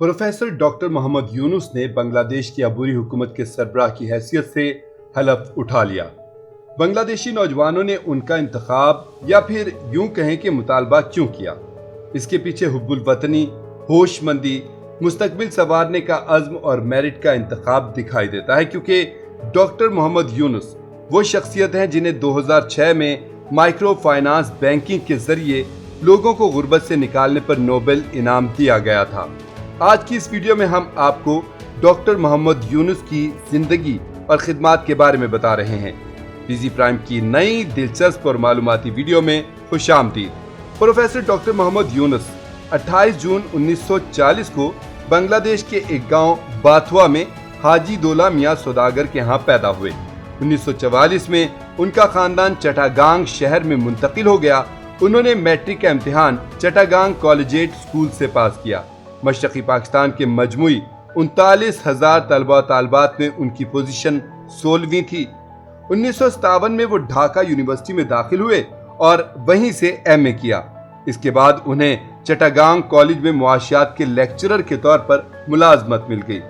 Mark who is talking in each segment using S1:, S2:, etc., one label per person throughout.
S1: Professor doctor Mohammad Yunus ने बांग्लादेश की अबूरी हुकूमत के सरबराह की हैसियत से हलफ उठा लिया। बांग्लादेशी नौजवानों ने उनका इंतखाब या फिर यूं कहें कि मुतालबा क्यों किया? इसके पीछे हुब्बुल वतनी, होशमंदी, मुस्तकबिल संवारने का अज़्म और मेरिट का इंतखाब दिखाई देता है, क्योंकि डॉक्टर मोहम्मद यूनुस वो शख्सियत हैं जिन्हें 2006 में माइक्रो फाइनेंस बैंकिंग के जरिए लोगों को गुर्बत से निकालने पर नोबेल इनाम दिया गया था। आज की इस वीडियो में हम आपको डॉक्टर मोहम्मद यूनुस की जिंदगी और खिदमात के बारे में बता रहे हैं। पीजी प्राइम की नई दिलचस्प और मालूमाती वीडियो में खुशामदीद। प्रोफेसर डॉक्टर मोहम्मद यूनुस 28 जून 1940 को बांग्लादेश के एक गांव बाथुआ में हाजी दौला मियां सौदागर के यहाँ पैदा हुए। 1944 में उनका खानदान चटागांग शहर में मुंतकिल हो गया। उन्होंने मैट्रिक का इम्तिहान चटागांग कॉलेजिएट स्कूल से पास किया। मशरकी पाकिस्तान के मजमूई 39,000 तलबा तालबात में उनकी पोजीशन 16वीं थी। 1957 में वो ढाका यूनिवर्सिटी में दाखिल हुए और वहीं से एमए किया। इसके बाद उन्हें चटागांग कॉलेज में मुआशियात के लेक्चरर के तौर पर मुलाजमत मिल गई।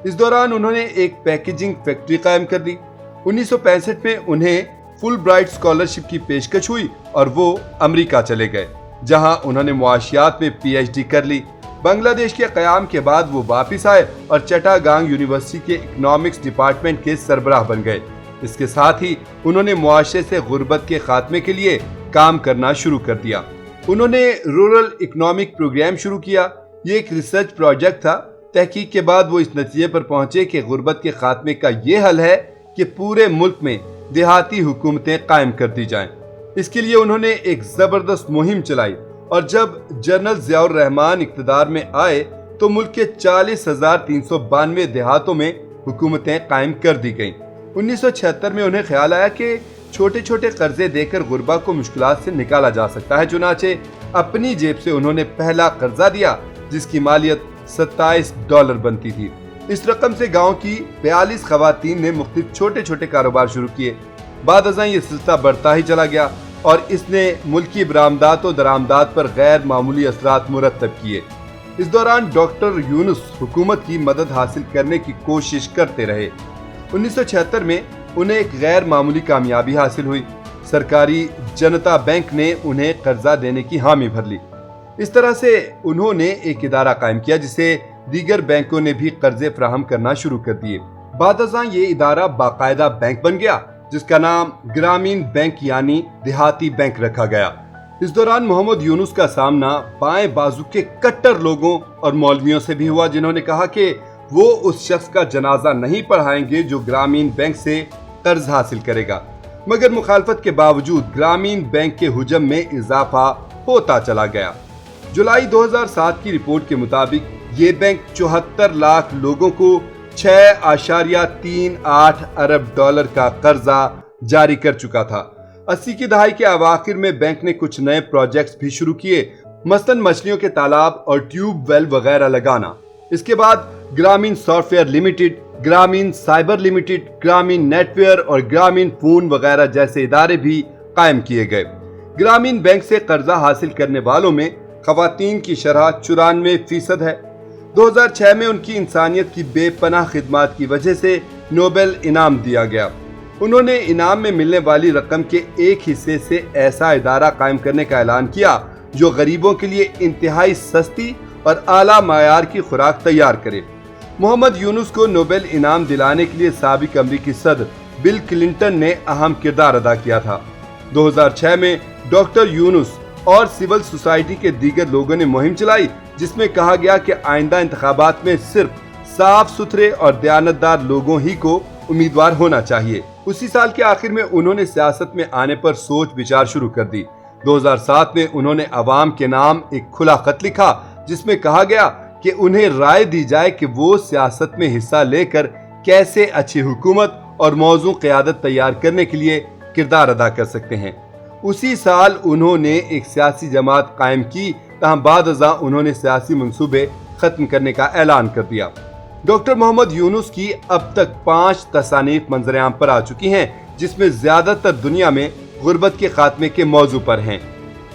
S1: इस दौरान उन्होंने एक पैकेजिंग फैक्ट्री कायम कर दी। 1965 में उन्हें फुल ब्राइट स्कॉलरशिप की पेशकश हुई और वो अमेरिका चले गए, जहां उन्होंने मुआशियात में पीएचडी कर ली। बांग्लादेश के क़याम के बाद वो वापस आए और चटागांग यूनिवर्सिटी के इकोनॉमिक्स डिपार्टमेंट के सरबराह बन गए। इसके साथ ही उन्होंने मुआशरे से गुर्बत के खात्मे के लिए काम करना शुरू कर दिया। उन्होंने रूरल इकोनॉमिक प्रोग्राम शुरू किया। ये एक रिसर्च प्रोजेक्ट था। तहकीक के बाद वो इस नतीजे पर पहुंचे कि गुर्बत के खात्मे का ये हल है कि पूरे मुल्क में देहाती हुकूमतें कायम कर दी जाएं। इसके लिए उन्होंने एक जबरदस्त मुहिम चलाई और जब जनरल ज़ियाउर रहमान इक़्तिदार में आए तो मुल्क के 40,392 देहातों में हुकूमतें कायम कर दी गईं। 1976 में उन्हें ख्याल आया कि छोटे छोटे कर्जे देकर गुरबा को मुश्किलात से निकाला जा सकता है। चुनाचे अपनी जेब से उन्होंने पहला कर्जा दिया, जिसकी मालियत $27 बनती थी। इस रकम से गांव की 42 खवातीन ने मुख्तलिफ छोटे छोटे कारोबार शुरू किए। बाद अज़ां ये सिलसिला बढ़ता ही चला गया और इसने मुल्की बरामदात और दरामदात पर गैर मामूली असरात मुरतब किए। इस दौरान डॉक्टर यूनुस हुकूमत की मदद हासिल करने की कोशिश करते रहे। 1976 में उन्हें एक गैर मामूली कामयाबी हासिल हुई। सरकारी जनता बैंक ने उन्हें कर्जा देने की हामी भर ली। इस तरह से उन्होंने एक इदारा कायम किया जिसे दीगर बैंकों ने भी कर्जे फराहम करना शुरू कर दिए। बाद अज़ां ये इदारा बाकायदा बैंक बन गया, जिसका नाम ग्रामीण बैंक यानी देहाती बैंक रखा गया। इस दौरान मोहम्मद यूनुस का सामना बाएं बाजू के कट्टर लोगों और मौलवियों से भी हुआ, जिन्होंने कहा कि वो उस शख्स का जनाजा नहीं पढ़ाएंगे जो ग्रामीण बैंक से कर्ज हासिल करेगा। मगर मुखालफत के बावजूद ग्रामीण बैंक के हुजम में इजाफा होता चला गया। जुलाई 2007 की रिपोर्ट के मुताबिक ये बैंक 74 लाख लोगों को $6.38 अरब का कर्जा जारी कर चुका था। 80 की दहाई के अवाखिर में बैंक ने कुछ नए प्रोजेक्ट्स भी शुरू किए, मसलन मछलियों के तालाब और ट्यूब वेल वगैरह लगाना। इसके बाद ग्रामीण सॉफ्टवेयर लिमिटेड, ग्रामीण साइबर लिमिटेड, ग्रामीण नेटवेयर और ग्रामीण फोन वगैरह जैसे इदारे भी कायम किए गए। ग्रामीण बैंक से कर्जा हासिल करने वालों में खवातीन की शरह 94% है। 2006 में उनकी इंसानियत की बेपनाह खिदमात की वजह से नोबेल इनाम दिया गया। उन्होंने इनाम में मिलने वाली रकम के एक हिस्से से ऐसा इदारा कायम करने का ऐलान किया जो गरीबों के लिए इंतहाई सस्ती और आला मायार की खुराक तैयार करे। मोहम्मद यूनुस को नोबेल इनाम दिलाने के लिए साबिक अमरीकी सदर बिल क्लिंटन ने अहम किरदार अदा किया था। 2006 में डॉक्टर यूनुस और सिविल सोसाइटी के दीगर लोगों ने मुहिम चलाई, जिसमें कहा गया कि आइंदा इंतखाबात में सिर्फ साफ सुथरे और दयानतदार लोगों ही को उम्मीदवार होना चाहिए। उसी साल के आखिर में उन्होंने सियासत में आने पर सोच विचार शुरू कर दी। 2007 में उन्होंने अवाम के नाम एक खुला खत लिखा, जिसमें कहा गया कि उन्हें राय दी जाए कि वो सियासत में हिस्सा लेकर कैसे अच्छी हुकूमत और मौजू क़यादत तैयार करने के लिए किरदार अदा कर सकते हैं। उसी साल उन्होंने एक सियासी जमात कायम की, तहाँ बाद अज़ां उन्होंने सियासी मंसूबे खत्म करने का ऐलान कर दिया। डॉक्टर मोहम्मद यूनुस की अब तक 5 तसानीफ मंजर-ए-आम पर आ चुकी हैं, जिसमें ज्यादातर दुनिया में गुर्बत के खात्मे के मौजू पर हैं।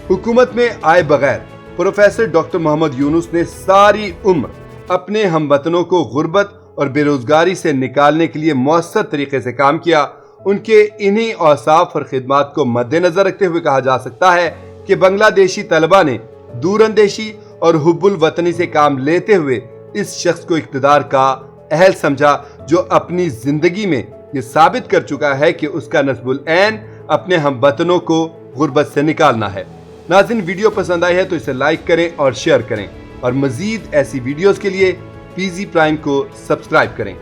S1: हुकूमत में आए बगैर प्रोफेसर डॉक्टर मोहम्मद यूनुस ने सारी उम्र اپنے ہم وطنوں کو غربت اور بے روزگاری سے نکالنے کے لیے مؤثر طریقے سے کام کیا، ان کے انہی اوصاف اور خدمات کو مد نظر رکھتے ہوئے کہا جا سکتا ہے کہ بنگلہ دیشی طلبہ نے دور اندیشی اور حب الوطنی سے کام لیتے ہوئے اس شخص کو اقتدار کا اہل سمجھا، جو اپنی زندگی میں یہ ثابت کر چکا ہے کہ اس کا نصب العین اپنے ہم وطنوں کو غربت سے نکالنا ہے۔ ناظرین، ویڈیو پسند آئی ہے تو اسے لائک کریں اور شیئر کریں، اور مزید ایسی ویڈیوز کے لیے پی زی پرائم کو سبسکرائب کریں۔